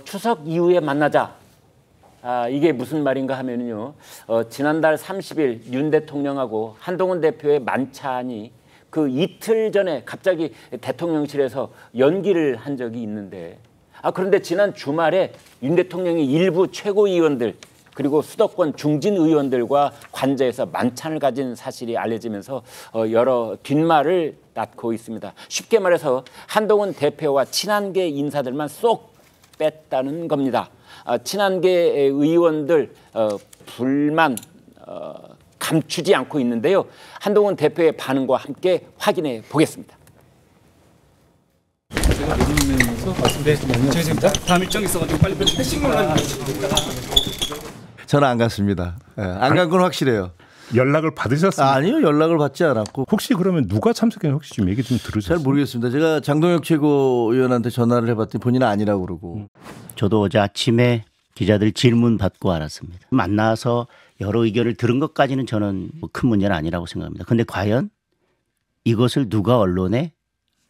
추석 이후에 만나자. 이게 무슨 말인가 하면요. 지난달 30일 윤 대통령하고 한동훈 대표의 만찬이 그 이틀 전에 갑자기 대통령실에서 연기를 한 적이 있는데 그런데 지난 주말에 윤 대통령이 일부 최고위원들 그리고 수도권 중진 의원들과 관저에서 만찬을 가진 사실이 알려지면서 여러 뒷말을 낳고 있습니다. 쉽게 말해서 한동훈 대표와 친한계 인사들만 쏙 뺐다는 겁니다. 친한계 의원들 불만 감추지 않고 있는데요. 한동훈 대표의 반응과 함께 확인해 보겠습니다. 제가 내리면서 말씀드리겠습니다. 저희 지금 다음 일정이 있어가지고 빨리 패싱만 저는 안 갔습니다. 안 간 건 확실해요. 연락을 받으셨습니까? 아니요, 연락을 받지 않았고. 혹시 그러면 누가 참석했는지 혹시 좀 얘기 좀 들으셨어요? 잘 모르겠습니다. 제가 장동혁 최고위원한테 전화를 해봤더니 본인은 아니라고 그러고. 저도 어제 아침에 기자들 질문 받고 알았습니다. 만나서 여러 의견을 들은 것까지는 저는 큰 문제는 아니라고 생각합니다. 그런데 과연 이것을 누가 언론에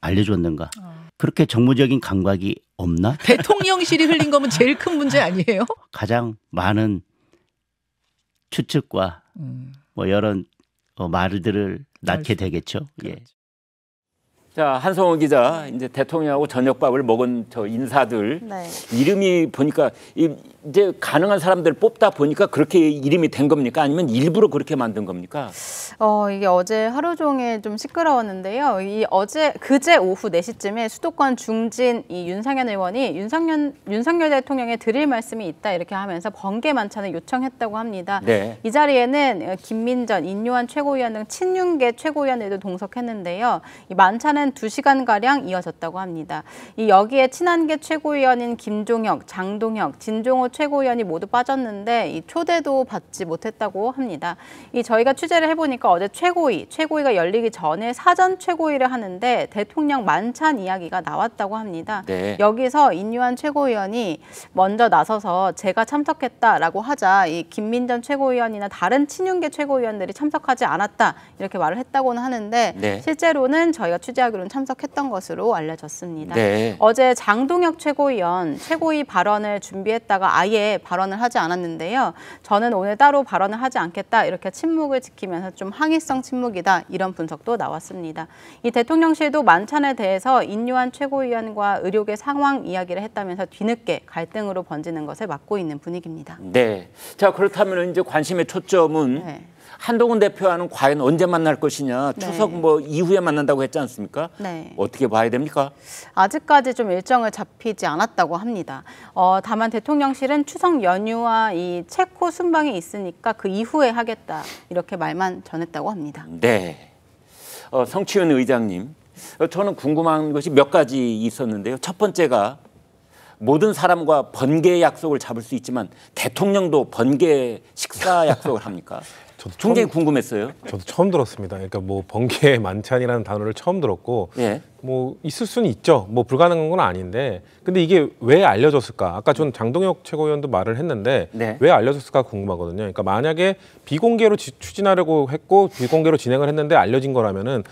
알려줬는가? 그렇게 정무적인 감각이 없나? 대통령실이 흘린 거면 제일 큰 문제 아니에요? 가장 많은 추측과 뭐 여러 말들을 낳게 되겠죠. 예. 자, 한성호 기자, 이제 대통령하고 저녁밥을 먹은 저 인사들 네. 이름이 보니까 이제 가능한 사람들 뽑다 보니까 그렇게 이름이 된 겁니까? 아니면 일부러 그렇게 만든 겁니까? 이게 어제 하루 종일 좀 시끄러웠는데요. 그제 오후 4시쯤에 수도권 중진 이 윤상현 의원이 윤석열 대통령에 드릴 말씀이 있다 이렇게 하면서 번개 만찬을 요청했다고 합니다. 네. 이 자리에는 김민전, 인요한 최고위원 등 친윤계 최고위원들도 동석했는데요. 이 만찬은 2시간가량 이어졌다고 합니다. 여기에 친한계 최고위원인 김종혁, 장동혁, 진종호 최고위원이 모두 빠졌는데 이 초대도 받지 못했다고 합니다. 저희가 취재를 해보니까 어제 최고위가 열리기 전에 사전 최고위를 하는데 대통령 만찬 이야기가 나왔다고 합니다. 네. 여기서 인요한 최고위원이 먼저 나서서 제가 참석했다라고 하자 이 김민전 최고위원이나 다른 친윤계 최고위원들이 참석하지 않았다 이렇게 말을 했다고는 하는데 네. 실제로는 저희가 취재하기로는 참석했던 것으로 알려졌습니다. 네. 어제 장동혁 최고위 발언을 준비했다가 아예 발언을 하지 않았는데요. 저는 오늘 따로 발언을 하지 않겠다 이렇게 침묵을 지키면서 좀 항의성 침묵이다 이런 분석도 나왔습니다. 이 대통령실도 만찬에 대해서 인요한 최고위원과 의료계 상황 이야기를 했다면서 뒤늦게 갈등으로 번지는 것을 막고 있는 분위기입니다. 네. 자, 그렇다면 이제 관심의 초점은 네. 한동훈 대표와는 과연 언제 만날 것이냐. 추석 이후에 만난다고 했지 않습니까? 네. 어떻게 봐야 됩니까? 아직까지 좀 일정을 잡히지 않았다고 합니다. 다만 대통령실은 추석 연휴와 이 체코 순방이 있으니까 그 이후에 하겠다 이렇게 말만 전했다고 합니다. 네. 성취윤 의장님, 저는 궁금한 것이 몇 가지 있었는데요. 첫 번째가 모든 사람과 번개 약속을 잡을 수 있지만 대통령도 번개 식사 약속을 합니까? 저도 굉장히 궁금했어요. 저도 처음 들었습니다. 그러니까 뭐 번개 만찬이라는 단어를 처음 들었고, 예. 뭐 있을 수는 있죠. 뭐 불가능한 건 아닌데, 근데 이게 왜 알려졌을까? 아까 전 장동혁 최고위원도 말을 했는데 네. 왜 알려졌을까 궁금하거든요. 그러니까 만약에 비공개로 추진하려고 했고 비공개로 진행을 했는데 알려진 거라면은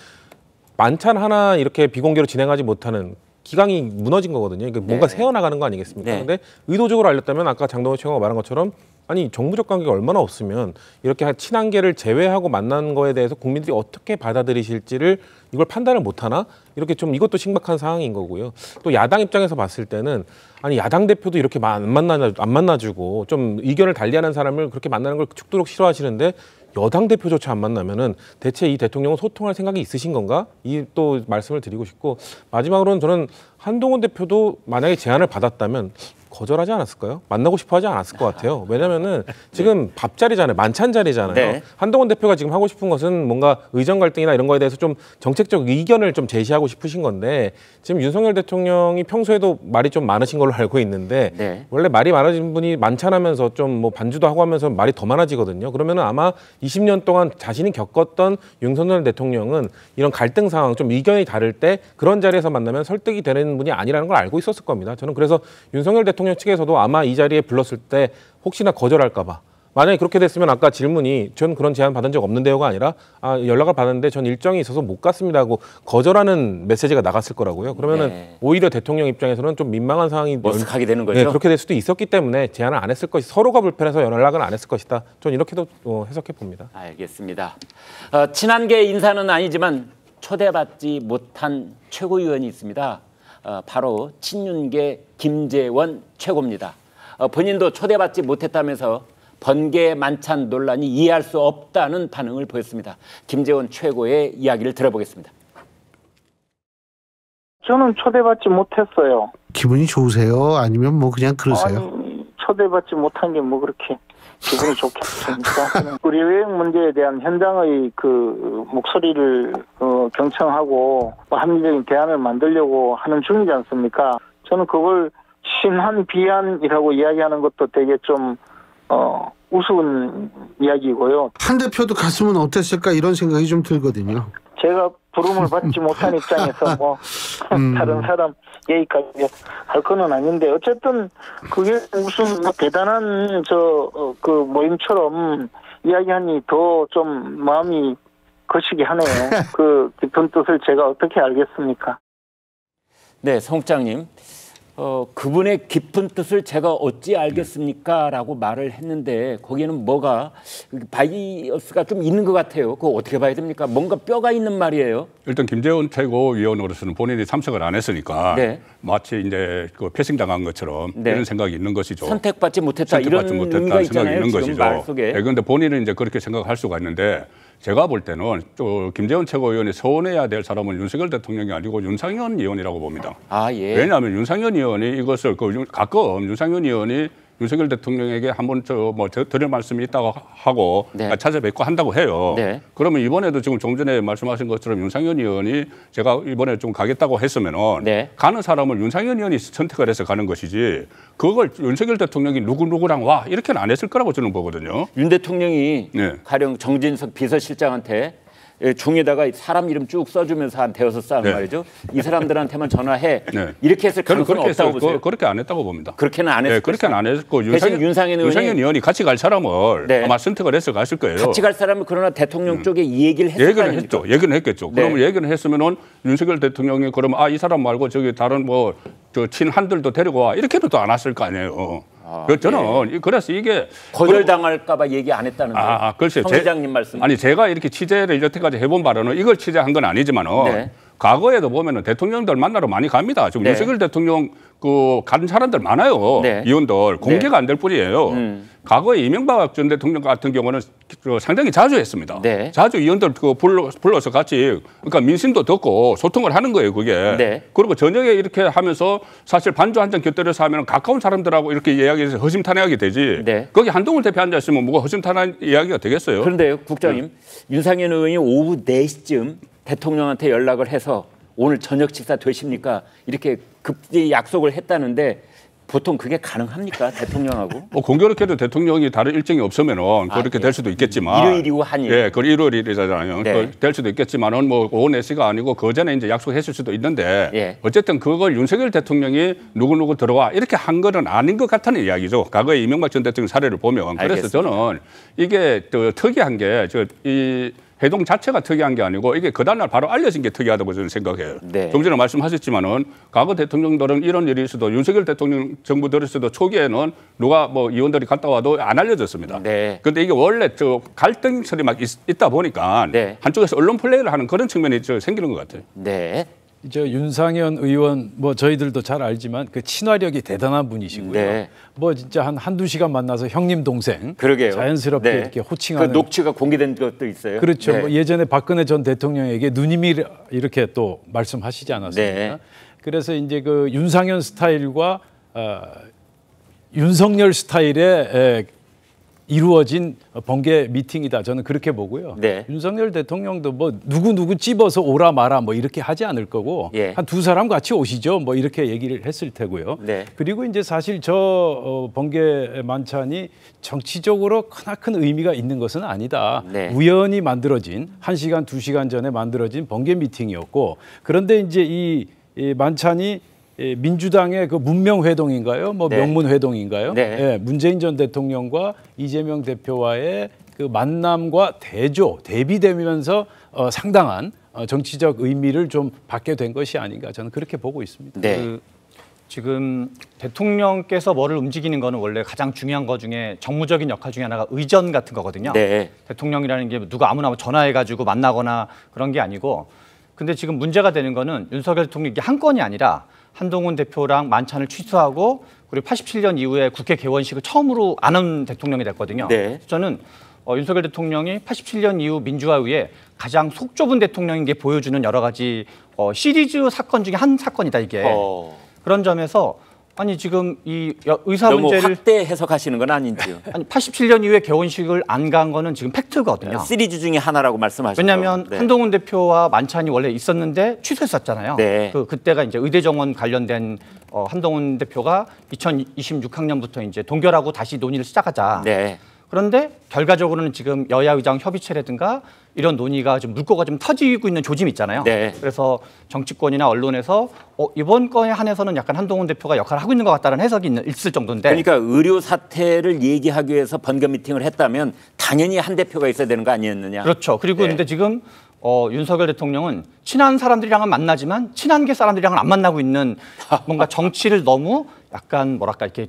만찬 하나 이렇게 비공개로 진행하지 못하는 기강이 무너진 거거든요. 그러니까 뭔가 네. 새어나가는 거 아니겠습니까? 네. 근데 의도적으로 알렸다면 아까 장동혁 최고가 말한 것처럼 아니 정무적 관계가 얼마나 없으면 이렇게 친한계를 제외하고 만난 거에 대해서 국민들이 어떻게 받아들이실지를 이걸 판단을 못하나? 이렇게 좀 이것도 심각한 상황인 거고요. 또 야당 입장에서 봤을 때는 아니 야당 대표도 이렇게 안 만나주고 좀 의견을 달리하는 사람을 그렇게 만나는 걸 죽도록 싫어하시는데 여당 대표조차 안 만나면은 대체 이 대통령은 소통할 생각이 있으신 건가? 이 또 말씀을 드리고 싶고 마지막으로는 저는 한동훈 대표도 만약에 제안을 받았다면 거절하지 않았을까요? 만나고 싶어 하지 않았을 것 같아요. 왜냐면은 지금 밥자리잖아요. 만찬 자리잖아요. 네. 한동훈 대표가 지금 하고 싶은 것은 뭔가 의정 갈등이나 이런 거에 대해서 좀 정책적 의견을 좀 제시하고 싶으신 건데 지금 윤석열 대통령이 평소에도 말이 좀 많으신 걸로 알고 있는데 네. 원래 말이 많아진 분이 만찬하면서 좀 뭐 반주도 하고 하면서 말이 더 많아지거든요. 그러면은 아마 20년 동안 자신이 겪었던 윤석열 대통령은 이런 갈등 상황 좀 의견이 다를 때 그런 자리에서 만나면 설득이 되는 분이 아니라는 걸 알고 있었을 겁니다. 저는 그래서 윤석열 대통령 측에서도 아마 이 자리에 불렀을 때 혹시나 거절할까 봐 만약에 그렇게 됐으면 아까 질문이 전 그런 제안 받은 적 없는데요가 아니라 연락을 받았는데 전 일정이 있어서 못 갔습니다 하고 거절하는 메시지가 나갔을 거라고요. 그러면은 네. 오히려 대통령 입장에서는 좀 민망한 상황이 머쓱하게 되는 거죠. 네, 그렇게 될 수도 있었기 때문에 제안을 안 했을 것이 서로가 불편해서 연락을 안 했을 것이다. 전 이렇게도 해석해 봅니다. 알겠습니다. 친한계 인사는 아니지만 초대받지 못한 최고위원이 있습니다. 바로 친윤계 김재원 최고입니다. 본인도 초대받지 못했다면서 번개 만찬 논란이 이해할 수 없다는 반응을 보였습니다. 김재원 최고의 이야기를 들어보겠습니다. 저는 초대받지 못했어요. 기분이 좋으세요? 아니면 뭐 그냥 그러세요? 아니, 초대받지 못한 게 뭐 그렇게 기분이 좋겠습니까? 우리 여행 문제에 대한 현장의 그 목소리를 경청하고 합리적인 대안을 만들려고 하는 중이지 않습니까? 저는 그걸 신한 비한이라고 이야기하는 것도 되게 좀 우스운 이야기고요. 한 대표도 갔으면 어땠을까 이런 생각이 좀 들거든요. 제가 부름을 받지 못한 입장에서 뭐 다른 사람 얘기까지 할 거는 아닌데 어쨌든 그게 무슨 대단한 그 모임처럼 이야기하니 더 좀 마음이 거시기 하네요. 그 깊은 뜻을 제가 어떻게 알겠습니까? 네, 성국장님. 그분의 깊은 뜻을 제가 어찌 알겠습니까? 라고 말을 했는데 거기에는 뭐가 바이어스가 좀 있는 것 같아요. 그거 어떻게 봐야 됩니까? 뭔가 뼈가 있는 말이에요. 일단 김재원 최고위원으로서는 본인이 참석을 안 했으니까 네. 마치 이제 그 패싱당한 것처럼 네. 이런 생각이 있는 것이죠. 선택받지 못했다 이런 의미가 있잖아요. 있는 지금 것이죠. 말 속에. 그런데 본인은 이제 그렇게 생각할 수가 있는데 제가 볼 때는 또 김재원 최고위원이 서운해야 될 사람은 윤석열 대통령이 아니고 윤상현 의원이라고 봅니다. 예. 왜냐하면 윤상현 의원이 이것을 가끔 윤상현 의원이 윤석열 대통령에게 한번 드릴 말씀이 있다고 하고 네. 찾아뵙고 한다고 해요. 네. 그러면 이번에도 지금 좀 전에 말씀하신 것처럼 윤상현 의원이 제가 이번에 좀 가겠다고 했으면은 네. 가는 사람을 윤상현 의원이 선택을 해서 가는 것이지 그걸 윤석열 대통령이 누구랑 와 이렇게는 안 했을 거라고 저는 보거든요. 윤 대통령이 네. 가령 정진석 비서실장한테 종에다가 사람 이름 쭉 써주면서 한 대여섯 사람 네. 말이죠. 이 사람들한테만 전화해. 네. 이렇게 했을 저는 가능성이 없다고 보세요. 그렇게 안 했다고 봅니다. 그렇게는 안 했을 네, 그렇게는 안 했고 대신 윤상현 의원이 같이 갈 사람을 네. 아마 선택을 해서 갔을 거예요. 같이 갈 사람은 그러나 대통령 쪽에 이 얘기를 했을 거 아닙니까? 했죠. 얘기는 했겠죠. 네. 그러면 얘기는 했으면은 윤석열 대통령이 그러면 이 사람 말고 저기 다른 친한들도 데리고 와 이렇게는 또 안 왔을 거 아니에요. 그래서 저는 그래서 이게 거절당할까봐 얘기 안 했다는데. 글쎄요. 성 회장님 말씀. 아니 제가 이렇게 취재를 여태까지 해본 바로는 이걸 취재한 건 아니지만은 네. 과거에도 보면은 대통령들 만나러 많이 갑니다. 지금 네. 윤석열 대통령 간 사람들 많아요. 네. 의원들 공개가 안 될 뿐이에요. 과거에 이명박 전 대통령 같은 경우는 상당히 자주 했습니다. 네. 자주 의원들 불러서 같이 그러니까 민심도 듣고 소통을 하는 거예요, 그게. 네. 그리고 저녁에 이렇게 하면서 사실 반주 한 잔 곁들여서 하면 가까운 사람들하고 이렇게 이야기해서 허심탄회하게 되지. 네. 거기 한동훈 대표 앉아 있으면 뭐가 허심탄회한 이야기가 되겠어요? 그런데요, 국장님. 윤상현 의원이 오후 4시쯤 대통령한테 연락을 해서 오늘 저녁 식사 되십니까? 이렇게 급히 약속을 했다는데 보통 그게 가능합니까? 대통령하고? 공교롭게도 대통령이 다른 일정이 없으면은 그렇게 될 수도 있겠지만. 일요일이고 한일. 예, 그 일요일이잖아요. 네. 될 수도 있겠지만은 뭐 오후 4시가 아니고 그 전에 이제 약속했을 수도 있는데. 예. 어쨌든 그걸 윤석열 대통령이 누구 들어와 이렇게 한 거는 아닌 것 같다는 이야기죠. 과거에 이명박 전 대통령 사례를 보면. 그래서 알겠습니다. 저는 이게 특이한 게 이 회동 자체가 특이한 게 아니고 이게 그 다음날 바로 알려진 게 특이하다고 저는 생각해요. 네. 좀 전에 말씀하셨지만은 과거 대통령들은 이런 일이 있어도 윤석열 대통령 정부 들었어도 초기에는 누가 의원들이 갔다 와도 안 알려졌습니다. 네. 그런데 이게 원래 갈등설이 막 있다 보니까 네. 한쪽에서 언론 플레이를 하는 그런 측면이 생기는 것 같아요. 네. 윤상현 의원 저희들도 잘 알지만 그 친화력이 대단한 분이시고요. 네. 진짜 한두 시간 만나서 형님 동생 그러게요. 자연스럽게 네. 이렇게 호칭하는 그 녹취가 공개된 것도 있어요. 그렇죠. 네. 예전에 박근혜 전 대통령에게 누님이 이렇게 또 말씀하시지 않았습니까? 네. 그래서 이제 그 윤상현 스타일과 윤석열 스타일의 이루어진 번개 미팅이다. 저는 그렇게 보고요. 네. 윤석열 대통령도 누구 찝어서 오라 마라 이렇게 하지 않을 거고 예. 한 두 사람 같이 오시죠. 이렇게 얘기를 했을 테고요. 네. 그리고 이제 사실 저 번개 만찬이 정치적으로 크나큰 의미가 있는 것은 아니다. 네. 우연히 만들어진 1시간, 2시간 전에 만들어진 번개 미팅이었고 그런데 이제 이 만찬이 민주당의 그 문명회동인가요? 뭐 네. 명문회동인가요? 네. 예, 문재인 전 대통령과 이재명 대표와의 그 만남과 대비되면서 상당한 정치적 의미를 좀 받게 된 것이 아닌가 저는 그렇게 보고 있습니다. 네. 지금 대통령께서 뭐를 움직이는 거는 원래 가장 중요한 것 중에 정무적인 역할 중에 하나가 의전 같은 거거든요. 네. 대통령이라는 게 누가 아무나 전화해가지고 만나거나 그런 게 아니고, 근데 지금 문제가 되는 거는 윤석열 대통령이 한 건이 아니라 한동훈 대표랑 만찬을 취소하고 그리고 87년 이후에 국회 개원식을 처음으로 안 한 대통령이 됐거든요. 네. 저는 윤석열 대통령이 87년 이후 민주화후에 가장 속 좁은 대통령인 게 보여주는 여러 가지 시리즈 사건 중에 한 사건이다 이게. 그런 점에서 아니 지금 이 의사 너무 문제를 확대 해석하시는 건 아닌지요? 아니 87년 이후에 개원식을 안 간 거는 지금 팩트거든요. 시리즈 중에 하나라고 말씀하셨죠. 왜냐하면 네. 한동훈 대표와 만찬이 원래 있었는데 취소했었잖아요. 네. 그때가 이제 의대 정원 관련된 한동훈 대표가 2026학년부터 이제 동결하고 다시 논의를 시작하자. 네. 그런데 결과적으로는 지금 여야 의장 협의체라든가 이런 논의가 좀 물꼬가 좀 터지고 있는 조짐이 있잖아요. 네. 그래서 정치권이나 언론에서 이번 건에 한해서는 약간 한동훈 대표가 역할을 하고 있는 것 같다는 해석이 있을 정도인데. 그러니까 의료 사태를 얘기하기 위해서 번개 미팅을 했다면 당연히 한 대표가 있어야 되는 거 아니었느냐. 그렇죠. 그리고 네. 근데 지금 윤석열 대통령은 친한 사람들이랑은 만나지만 친한 게 사람들이랑은 안 만나고 있는 뭔가 정치를 너무 약간 뭐랄까 이렇게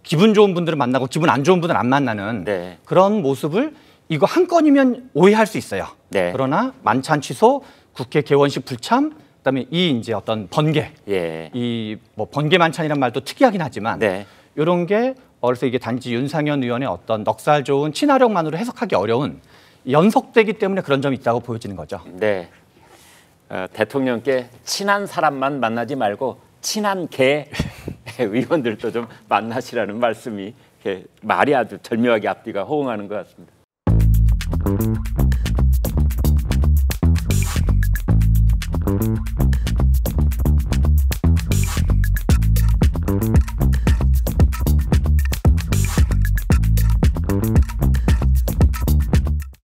기분 좋은 분들을 만나고 기분 안 좋은 분들은 안 만나는 네. 그런 모습을 이거 한 건이면 오해할 수 있어요. 네. 그러나 만찬 취소, 국회 개원식 불참, 그다음에 이 이제 어떤 번개, 예. 이 뭐 번개 만찬이란 말도 특이하긴 하지만 네. 이런 게 그래서 이게 단지 윤상현 의원의 어떤 넉살 좋은 친화력만으로 해석하기 어려운 연속되기 때문에 그런 점이 있다고 보여지는 거죠. 네. 대통령께 친한 사람만 만나지 말고 친한 개 의원들도 좀 만나시라는 말씀이 말이 아주 절묘하게 앞뒤가 호응하는 것 같습니다.